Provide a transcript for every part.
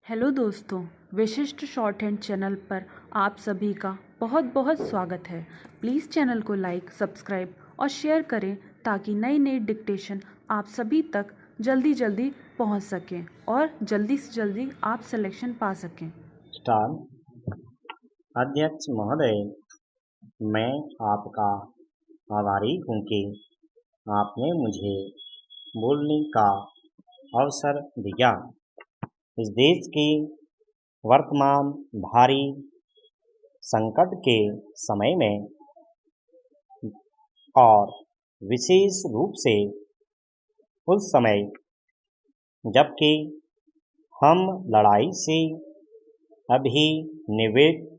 Hello दोस्तों, विशिष्ट short hand channel पर आप सभी का बहुत बहुत स्वागत है। प्लीज़ चैनल को लाइक, सब्सक्राइब और शेयर करें ताकि नई नई डिक्टेशन आप सभी तक जल्दी जल्दी पहुंच सकें और जल्दी से जल्दी आप सिलेक्शन पा सकें। स्टार अध्यक्ष महोदय, मैं आपका आभारी हूँ कि आपने मुझे बोलने का अवसर दिया। इस देश की वर्तमान भारी संकट के समय में और विशेष रूप से उस समय जबकि हम लड़ाई से अभी निवृत्त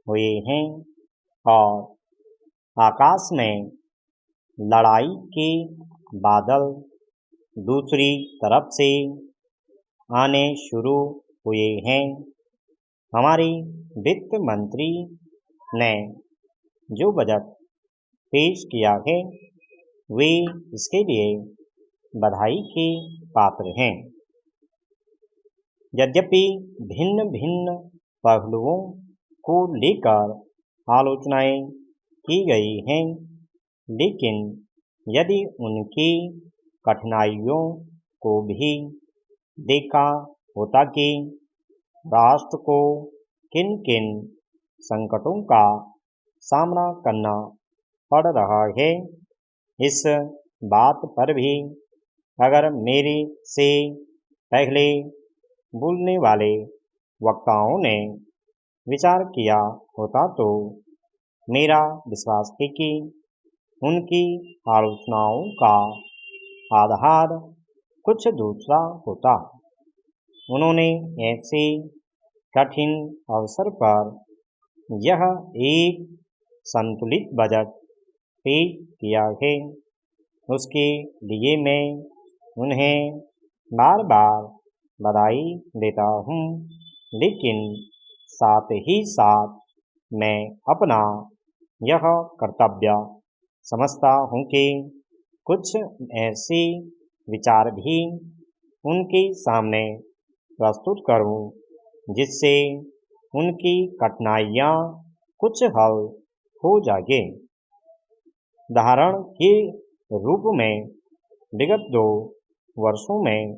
हुए हैं और आकाश में लड़ाई के बादल दूसरी तरफ से आने शुरू हुए हैं। हमारे वित्त मंत्री ने जो बजट पेश किया है वे इसके लिए बधाई के पात्र हैं। यद्यपि भिन्न भिन्न पहलुओं को लेकर आलोचनाएं की गई हैं, लेकिन यदि उनकी कठिनाइयों को भी देखा होता कि राष्ट्र को किन किन संकटों का सामना करना पड़ रहा है, इस बात पर भी अगर मेरे से पहले बोलने वाले वक्ताओं ने विचार किया होता तो मेरा विश्वास है कि उनकी आलोचनाओं का आधार कुछ दूसरा होता। उन्होंने ऐसे कठिन अवसर पर यह एक संतुलित बजट पेश किया है, उसके लिए मैं उन्हें बार बार बधाई देता हूँ, लेकिन साथ ही साथ मैं अपना यह कर्तव्य समझता हूँ कि कुछ ऐसे विचार भी उनके सामने प्रस्तुत करूँ जिससे उनकी कठिनाइयाँ कुछ हल हो जाए। उदाहरण के रूप में विगत 2 वर्षों में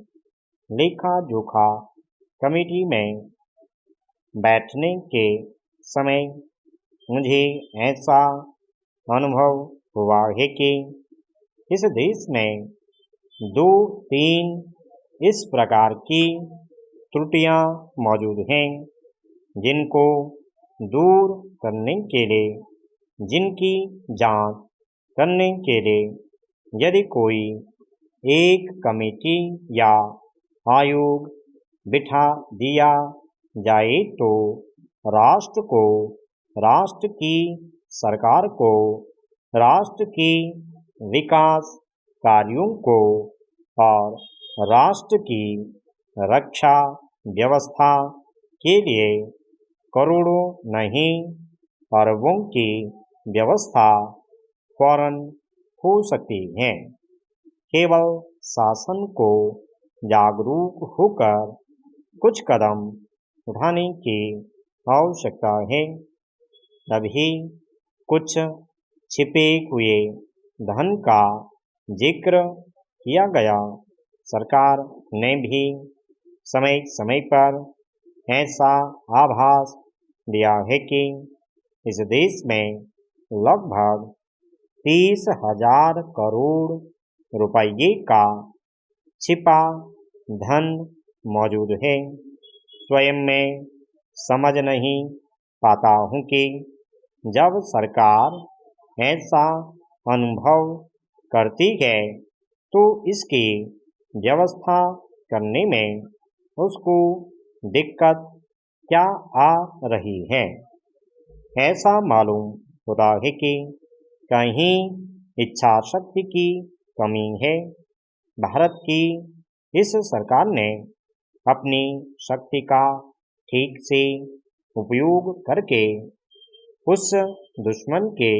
लेखा जोखा कमेटी में बैठने के समय मुझे ऐसा अनुभव हुआ है कि इस देश में 2-3 इस प्रकार की त्रुटियां मौजूद हैं जिनको दूर करने के लिए, जिनकी जांच करने के लिए यदि कोई एक कमेटी या आयोग बिठा दिया जाए तो राष्ट्र को, राष्ट्र की सरकार को, राष्ट्र की विकास कार्यों को और राष्ट्र की रक्षा व्यवस्था के लिए करोड़ों नहीं अरबों की व्यवस्था फौरन हो सकती है। केवल शासन को जागरूक होकर कुछ कदम उठाने की आवश्यकता है। तभी कुछ छिपे हुए धन का जिक्र किया गया। सरकार ने भी समय समय पर ऐसा आभास दिया है कि इस देश में लगभग 30,000 करोड़ रुपये का छिपा धन मौजूद है। स्वयं मैं समझ नहीं पाता हूँ कि जब सरकार ऐसा अनुभव करती है तो इसकी व्यवस्था करने में उसको दिक्कत क्या आ रही है। ऐसा मालूम होता है कि कहीं इच्छा शक्ति की कमी है। भारत की इस सरकार ने अपनी शक्ति का ठीक से उपयोग करके उस दुश्मन के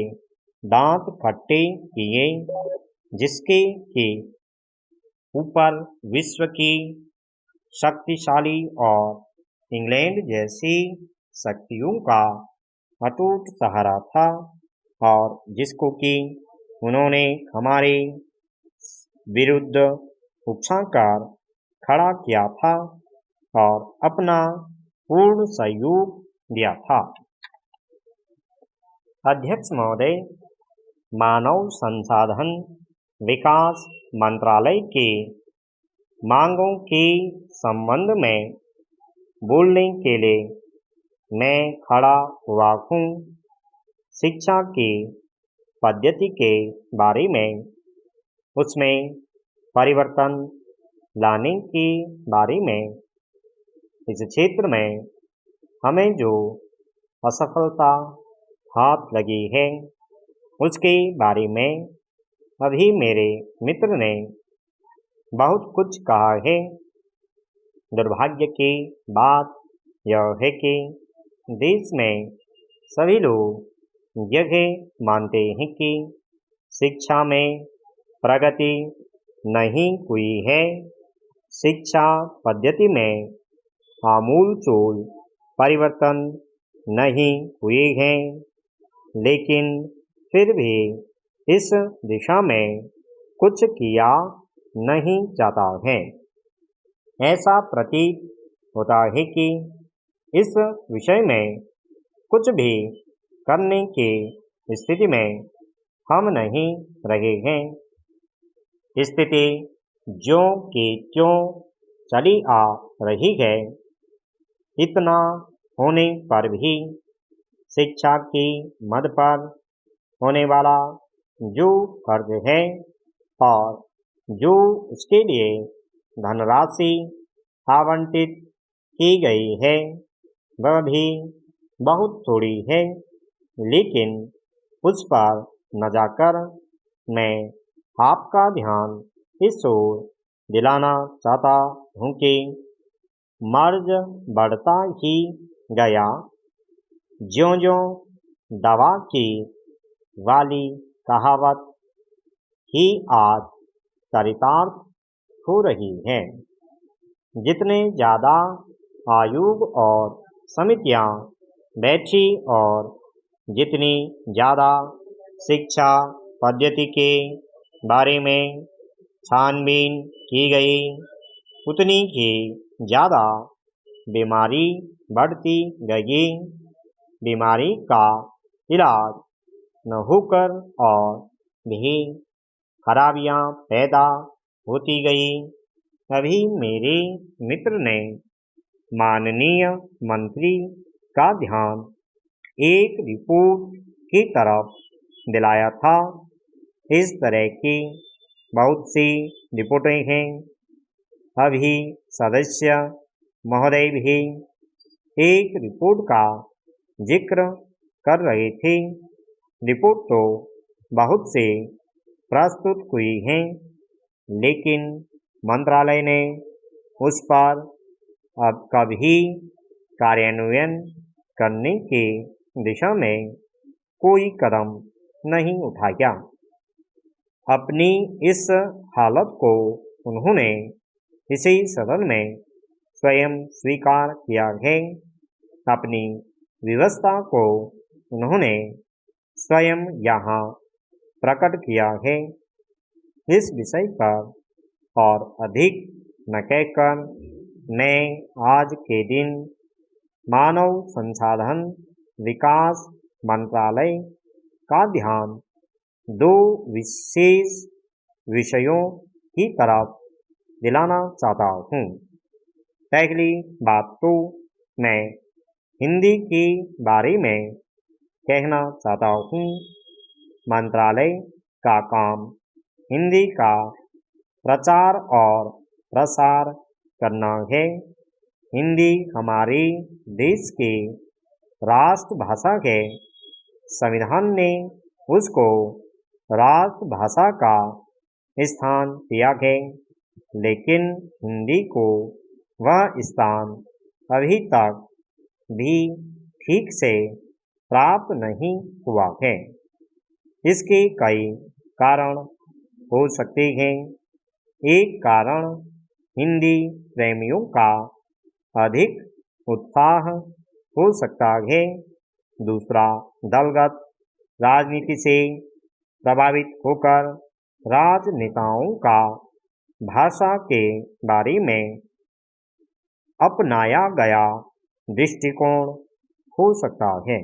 दांत खट्टे किए जिसके कि ऊपर विश्व की शक्तिशाली और इंग्लैंड जैसी शक्तियों का अटूट सहारा था और जिसको कि उन्होंने हमारे विरुद्ध उकसाकर खड़ा किया था और अपना पूर्ण सहयोग दिया था। अध्यक्ष महोदय, मानव संसाधन विकास मंत्रालय के मांगों के संबंध में बोलने के लिए मैं खड़ा हुआ हूँ। शिक्षा की पद्धति के बारे में, उसमें परिवर्तन लाने के बारे में, इस क्षेत्र में हमें जो असफलता हाथ लगी है उसके बारे में अभी मेरे मित्र ने बहुत कुछ कहा है। दुर्भाग्य की बात यह है कि देश में सभी लोग यह मानते हैं कि शिक्षा में प्रगति नहीं हुई है। शिक्षा पद्धति में आमूलचूल परिवर्तन नहीं हुए हैं, लेकिन फिर भी इस दिशा में कुछ किया नहीं जाता है। ऐसा प्रतीत होता है कि इस विषय में कुछ भी करने की स्थिति में हम नहीं रहे हैं। स्थिति ज्यों की त्यों चली आ रही है। इतना होने पर भी शिक्षा की मद पर होने वाला जो कर्ज है और जो उसके लिए धनराशि आवंटित की गई है वह भी बहुत थोड़ी है, लेकिन उस पर न जाकर मैं आपका ध्यान इस ओर दिलाना चाहता हूँ कि मर्ज बढ़ता ही गया। ज्यों-ज्यों दवा की वाली कहावत ही आज चरितार्थ हो रही है। जितने ज़्यादा आयोग और समितियां बैठी और जितनी ज़्यादा शिक्षा पद्धति के बारे में छानबीन की गई, उतनी ही ज़्यादा बीमारी बढ़ती गई। बीमारी का इलाज न होकर और भी खराबियां पैदा होती गई। अभी मेरे मित्र ने माननीय मंत्री का ध्यान एक रिपोर्ट की तरफ दिलाया था। इस तरह की बहुत सी रिपोर्टें हैं। अभी सदस्य महोदय भी एक रिपोर्ट का जिक्र कर रहे थे। रिपोर्ट तो बहुत से प्रस्तुत हुई हैं, लेकिन मंत्रालय ने उस पर अब कभी कार्यान्वयन करने की दिशा में कोई कदम नहीं उठाया। अपनी इस हालत को उन्होंने इसी सदन में स्वयं स्वीकार किया है। अपनी व्यवस्था को उन्होंने स्वयं यहाँ प्रकट किया है। इस विषय पर और अधिक न कहकर मैं आज के दिन मानव संसाधन विकास मंत्रालय का ध्यान दो विशेष विषयों की तरफ दिलाना चाहता हूँ। पहली बात तो मैं हिंदी के बारे में कहना चाहता हूँ। मंत्रालय का काम हिंदी का प्रचार और प्रसार करना है। हिंदी हमारे देश की राष्ट्रभाषा है। संविधान ने उसको राष्ट्रभाषा का स्थान दिया है, लेकिन हिंदी को वह स्थान अभी तक भी ठीक से प्राप्त नहीं हुआ है। इसके कई कारण हो सकते हैं। एक कारण हिंदी प्रेमियों का अधिक उत्साह हो सकता है। दूसरा, दलगत राजनीति से प्रभावित होकर राजनेताओं का भाषा के बारे में अपनाया गया दृष्टिकोण हो सकता है।